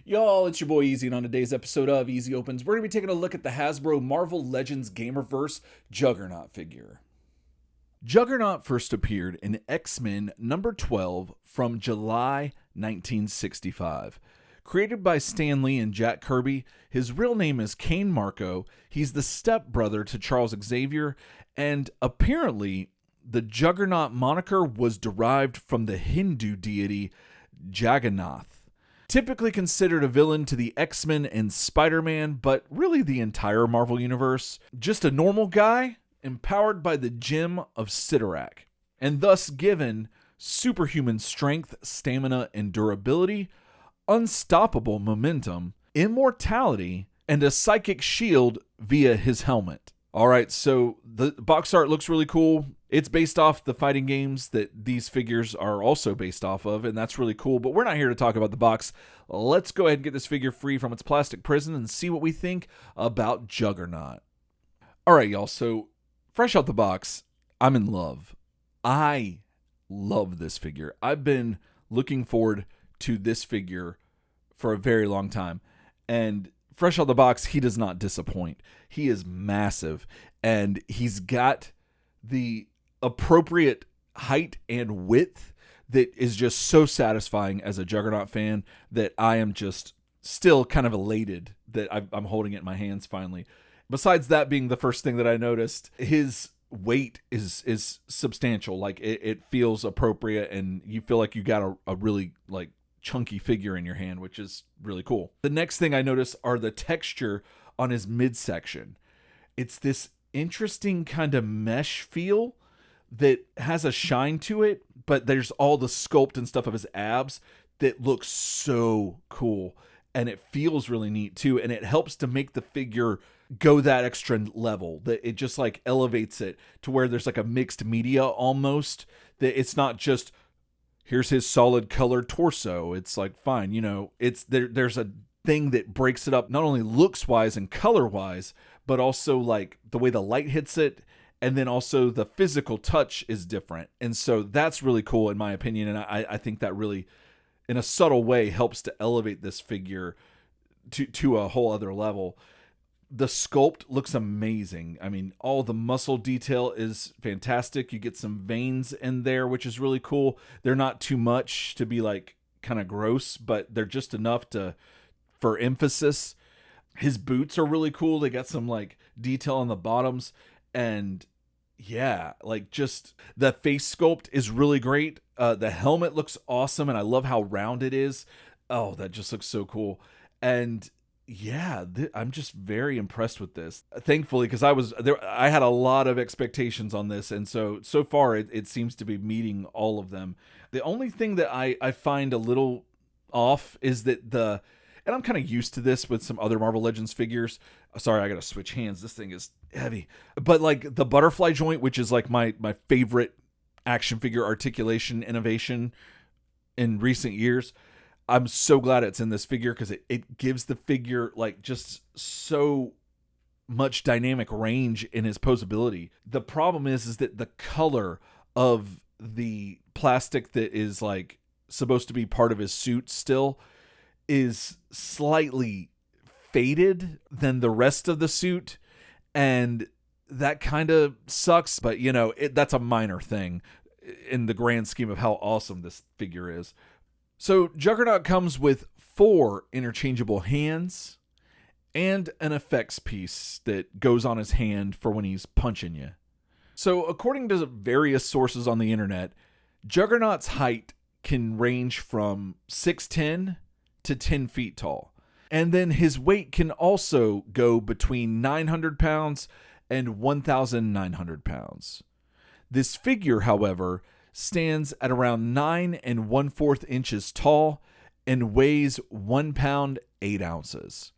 Y'all, it's your boy Easy, and on today's episode of Easy Opens, we're going to be taking a look at the Hasbro Marvel Legends Gamerverse Juggernaut figure. Juggernaut first appeared in X-Men number 12 from July 1965. Created by Stan Lee and Jack Kirby, his real name is Kane Marco. He's the stepbrother to Charles Xavier, and apparently the Juggernaut moniker was derived from the Hindu deity Jagannatha. Typically considered a villain to the X-Men and Spider-Man, but really the entire Marvel Universe. Just a normal guy empowered by the gem of Sidorak, and thus given superhuman strength, stamina, and durability, unstoppable momentum, immortality, and a psychic shield via his helmet. Alright, so the box art looks really cool. It's based off the fighting games that these figures are also based off of, and that's really cool, but we're not here to talk about the box. Let's go ahead and get this figure free from its plastic prison and see what we think about Juggernaut. Alright, y'all, so fresh out the box, I'm in love. I love this figure. I've been looking forward to this figure for a very long time, and fresh out the box, he does not disappoint. He is massive, and he's got the appropriate height and width that is just so satisfying as a Juggernaut fan that I am just still kind of elated that I'm holding it in my hands finally. Besides that being the first thing that I noticed, his weight is substantial. Like it feels appropriate, and you feel like you got a really like chunky figure in your hand, which is really cool. The next thing I notice are the texture on his midsection. It's this interesting kind of mesh feel that has a shine to it, but there's all the sculpt and stuff of his abs that looks so cool, and it feels really neat too, and it helps to make the figure go that extra level, that it just like elevates it to where there's like a mixed media almost, that it's not just here's his solid colored torso. It's like, fine, you know, it's there's a thing that breaks it up, not only looks wise and color wise, but also like the way the light hits it, and then also the physical touch is different. And so that's really cool in my opinion, and I think that really in a subtle way helps to elevate this figure to a whole other level. The sculpt looks amazing. I mean, all the muscle detail is fantastic. You get some veins in there, which is really cool. They're not too much to be like kind of gross, but they're just enough for emphasis. His boots are really cool. They got some like detail on the bottoms, and yeah, like just the face sculpt is really great. The helmet looks awesome, and I love how round it is. Oh, that just looks so cool. And yeah, I'm just very impressed with this. Thankfully, because I had a lot of expectations on this, and so far it seems to be meeting all of them. The only thing that I find a little off is that and I'm kind of used to this with some other Marvel Legends figures. Sorry, I gotta switch hands. This thing is heavy. But like the butterfly joint, which is like my favorite action figure articulation innovation in recent years, I'm so glad it's in this figure because it gives the figure like just so much dynamic range in his posability. The problem is that the color of the plastic that is like supposed to be part of his suit still is slightly faded than the rest of the suit, and that kind of sucks, but you know, that's a minor thing in the grand scheme of how awesome this figure is. So Juggernaut comes with 4 interchangeable hands and an effects piece that goes on his hand for when he's punching you. So according to various sources on the internet, Juggernaut's height can range from 6'10" to 10 feet tall. And then his weight can also go between 900 pounds and 1,900 pounds. This figure, however, stands at around 9 1/4 inches tall and weighs 1 pound 8 ounces.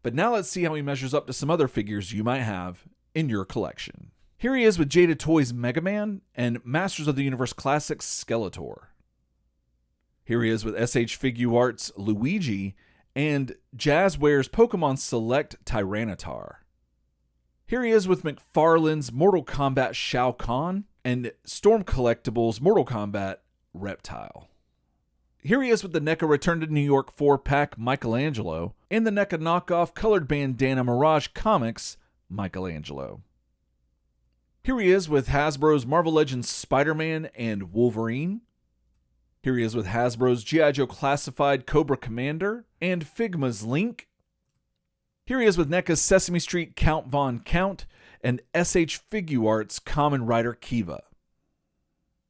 But now let's see how he measures up to some other figures you might have in your collection. Here he is with Jada Toys Mega Man and Masters of the Universe Classics Skeletor. Here he is with SH Figuarts Luigi and Jazzwares Pokemon Select Tyranitar. Here he is with McFarlane's Mortal Kombat Shao Kahn and Storm Collectibles Mortal Kombat Reptile. Here he is with the NECA Return to New York 4-pack Michelangelo, and the NECA knockoff colored bandana Mirage Comics Michelangelo. Here he is with Hasbro's Marvel Legends Spider-Man and Wolverine. Here he is with Hasbro's G.I. Joe Classified Cobra Commander and Figma's Link. Here he is with NECA's Sesame Street Count Von Count and SH Figuarts Kamen Rider Kiva.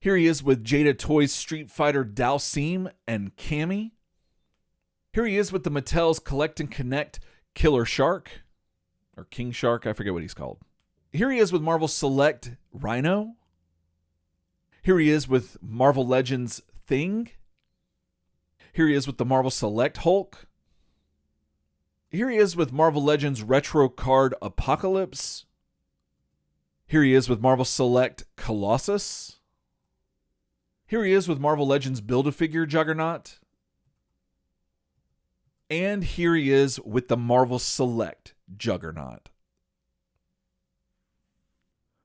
Here he is with Jada Toys Street Fighter Dalsim and Cammy. Here he is with the Mattel's Collect and Connect Killer Shark, or King Shark, I forget what he's called. Here he is with Marvel Select Rhino. Here he is with Marvel Legends Thing. Here he is with the Marvel Select Hulk. Here he is with Marvel Legends Retro Card Apocalypse. Here he is with Marvel Select Colossus. Here he is with Marvel Legends Build-A-Figure Juggernaut. And here he is with the Marvel Select Juggernaut.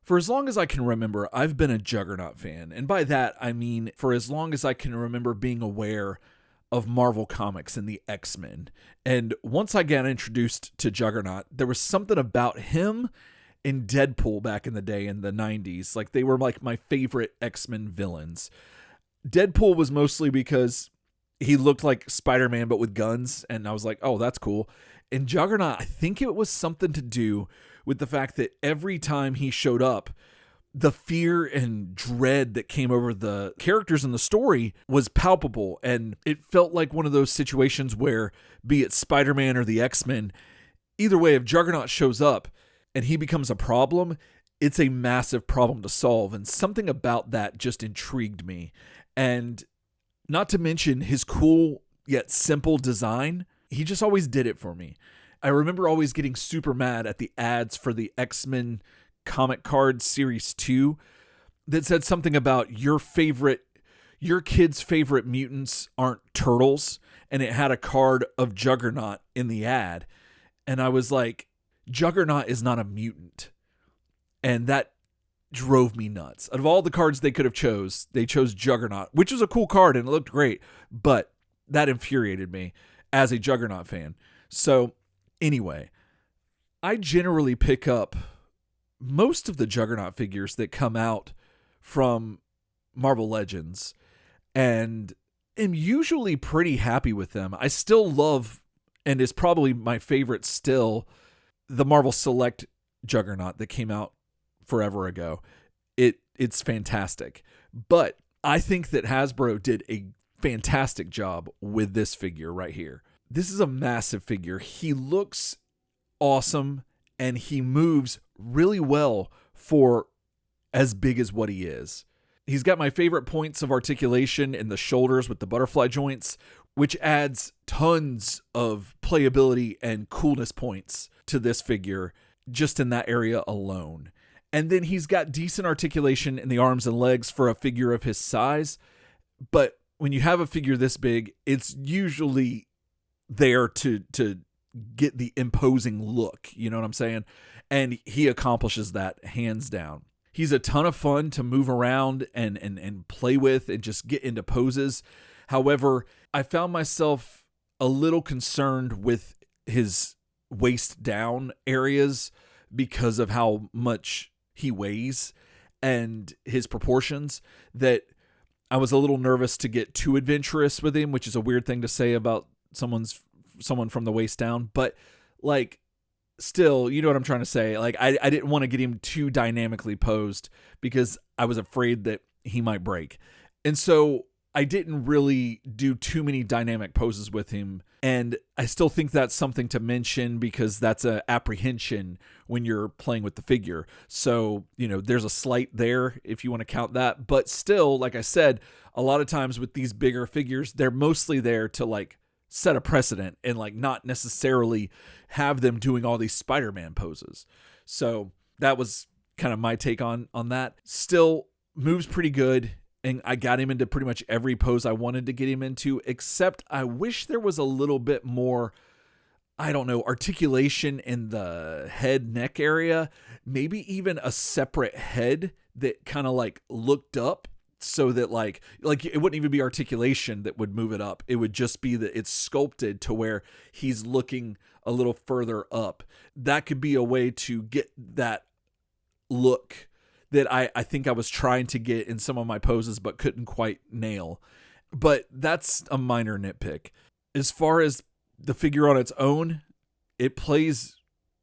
For as long as I can remember, I've been a Juggernaut fan. And by that, I mean for as long as I can remember being aware of Marvel Comics and the X-Men. And once I got introduced to Juggernaut, there was something about him and Deadpool back in the day in the 90s. Like, they were like my favorite X-Men villains. Deadpool was mostly because he looked like Spider-Man but with guns, and I was like, oh, that's cool. And Juggernaut, I think it was something to do with the fact that every time he showed up, the fear and dread that came over the characters in the story was palpable, and it felt like one of those situations where, be it Spider-Man or the X-Men, either way, if Juggernaut shows up and he becomes a problem, it's a massive problem to solve, and something about that just intrigued me. And not to mention his cool yet simple design, he just always did it for me. I remember always getting super mad at the ads for the X-Men comic card series 2 that said something about your kid's favorite mutants aren't turtles, and it had a card of Juggernaut in the ad. And I was like, Juggernaut is not a mutant. And that drove me nuts. Out of all the cards they could have chose, they chose Juggernaut, which was a cool card and it looked great, but that infuriated me as a Juggernaut fan. So anyway, I generally pick up most of the Juggernaut figures that come out from Marvel Legends and am usually pretty happy with them. I still love, and is probably my favorite still, the Marvel Select Juggernaut that came out forever ago. It's fantastic. But I think that Hasbro did a fantastic job with this figure right here. This is a massive figure. He looks awesome and he moves really well for as big as what he is. He's got my favorite points of articulation in the shoulders with the butterfly joints, which adds tons of playability and coolness points to this figure just in that area alone. And then he's got decent articulation in the arms and legs for a figure of his size. But when you have a figure this big, it's usually there to get the imposing look. You know what I'm saying? And he accomplishes that hands down. He's a ton of fun to move around and play with and just get into poses. However, I found myself a little concerned with his waist down areas because of how much he weighs and his proportions, that I was a little nervous to get too adventurous with him, which is a weird thing to say about someone from the waist down. But like, still, you know what I'm trying to say? Like, I didn't want to get him too dynamically posed because I was afraid that he might break. And so I didn't really do too many dynamic poses with him. And I still think that's something to mention because that's an apprehension when you're playing with the figure. So, you know, there's a slight there if you want to count that. But still, like I said, a lot of times with these bigger figures, they're mostly there to like set a precedent and like not necessarily have them doing all these Spider-Man poses. So that was kind of my take on that. Still moves pretty good. And I got him into pretty much every pose I wanted to get him into, except I wish there was a little bit more, I don't know, articulation in the head neck area. Maybe even a separate head that kind of like looked up so that like it wouldn't even be articulation that would move it up. It would just be that it's sculpted to where he's looking a little further up. That could be a way to get that look that I think I was trying to get in some of my poses but couldn't quite nail. But that's a minor nitpick. As far as the figure on its own, it plays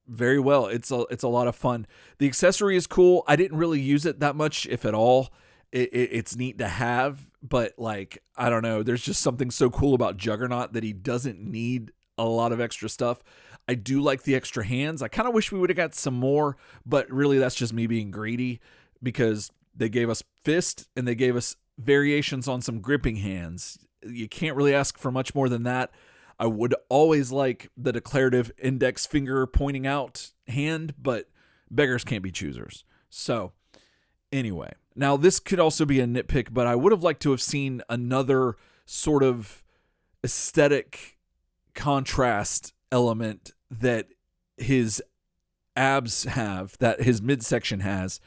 very well. It's a lot of fun. The accessory is cool. I didn't really use it that much, if at all. It's neat to have, but like, I don't know. There's just something so cool about Juggernaut that he doesn't need a lot of extra stuff. I do like the extra hands. I kind of wish we would have got some more, but really that's just me being greedy, because they gave us fist and they gave us variations on some gripping hands. You can't really ask for much more than that. I would always like the declarative index finger pointing out hand, but beggars can't be choosers. So anyway, now this could also be a nitpick, but I would have liked to have seen another sort of aesthetic contrast element that his abs have, that his midsection has,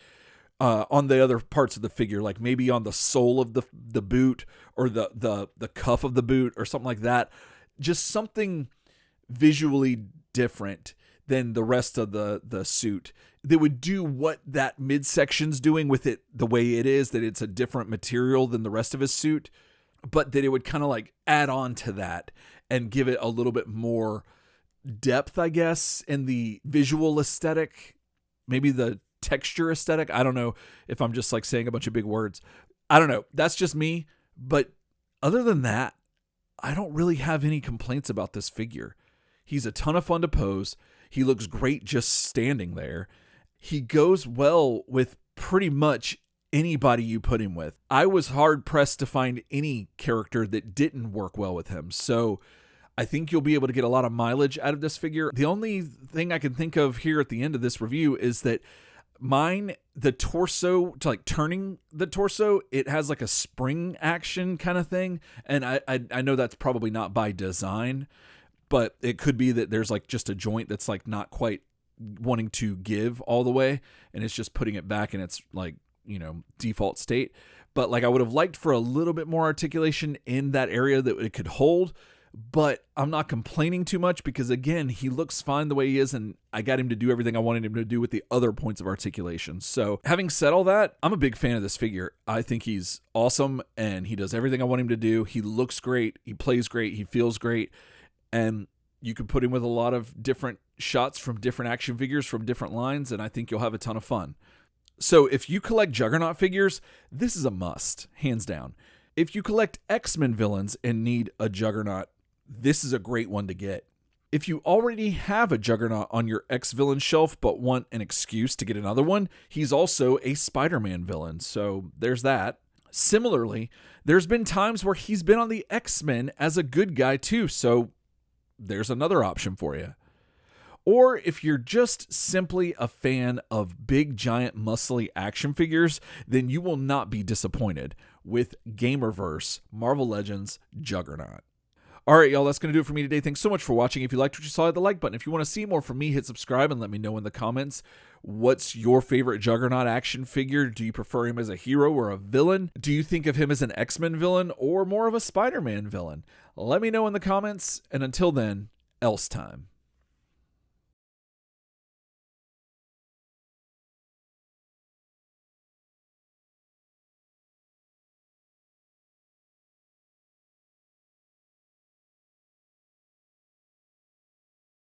on the other parts of the figure, like maybe on the sole of the boot, or the cuff of the boot, or something like that. Just something visually different than the rest of the suit that would do what that midsection's doing with it, the way it is, that it's a different material than the rest of his suit, but that it would kind of like add on to that and give it a little bit more depth, I guess, in the visual aesthetic, maybe the texture aesthetic. I don't know if I'm just like saying a bunch of big words. I don't know. That's just me. But other than that, I don't really have any complaints about this figure. He's a ton of fun to pose. He looks great just standing there. He goes well with pretty much anybody you put him with. I was hard pressed to find any character that didn't work well with him. So I think you'll be able to get a lot of mileage out of this figure. The only thing I can think of here at the end of this review is that the torso, to like turning the torso, it has like a spring action kind of thing. And I know that's probably not by design, but it could be that there's like just a joint that's like not quite wanting to give all the way, and it's just putting it back in its like, default state. But like, I would have liked for a little bit more articulation in that area that it could hold. But I'm not complaining too much, because again, he looks fine the way he is, and I got him to do everything I wanted him to do with the other points of articulation. So having said all that, I'm a big fan of this figure. I think he's awesome, and he does everything I want him to do. He looks great, he plays great, he feels great, and you could put him with a lot of different shots from different action figures from different lines, and I think you'll have a ton of fun. So if you collect Juggernaut figures, this is a must, hands down. If you collect X-Men villains and need a Juggernaut, this is a great one to get. If you already have a Juggernaut on your X-Villain shelf but want an excuse to get another one, he's also a Spider-Man villain, so there's that. Similarly, there's been times where he's been on the X-Men as a good guy too, so there's another option for you. Or if you're just simply a fan of big, giant, muscly action figures, then you will not be disappointed with Gamerverse Marvel Legends Juggernaut. All right, y'all, that's going to do it for me today. Thanks so much for watching. If you liked what you saw, hit the like button. If you want to see more from me, hit subscribe and let me know in the comments what's your favorite Juggernaut action figure. Do you prefer him as a hero or a villain? Do you think of him as an X-Men villain or more of a Spider-Man villain? Let me know in the comments, and until then, else time.